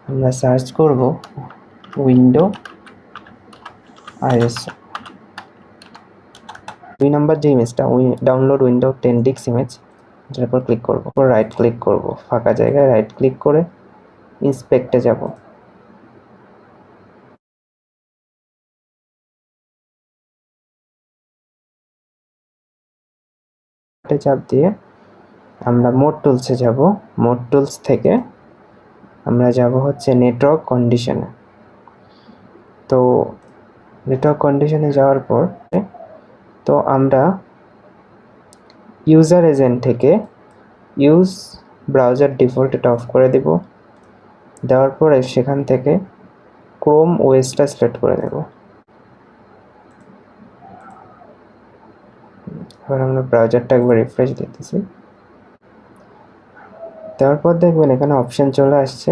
আমরা সার্চ করব window ISO. 2 নম্বর যে ইমেজটা ডাউনলোড উইন্ডো 10 ডিক্স ইমেজ, এটার উপর ক্লিক করব, রাইট ক্লিক করব, ফাঁকা জায়গায় রাইট ক্লিক করে ইন্সপেক্টে যাব। চাপ দিয়ে আমরা মোড টুলসে যাব। মোড টুলস থেকে আমরা যাব হচ্ছে নেটওয়ার্ক কন্ডিশনে। তো নেটওয়ার্ক কন্ডিশনে যাওয়ার পর তো আমরা ইউজার এজেন্ট থেকে ইউজ ব্রাউজার ডিফল্ট এটা অফ করে দেব। দেওয়ার পরে সেখান থেকে ক্রোম ওএসটা সিলেক্ট করে দেব। এবার আমরা ব্রাউজারটা একবার রিফ্রেশ দিতেছি। দেওয়ার পর দেখবেন এখানে অপশন চলে আসছে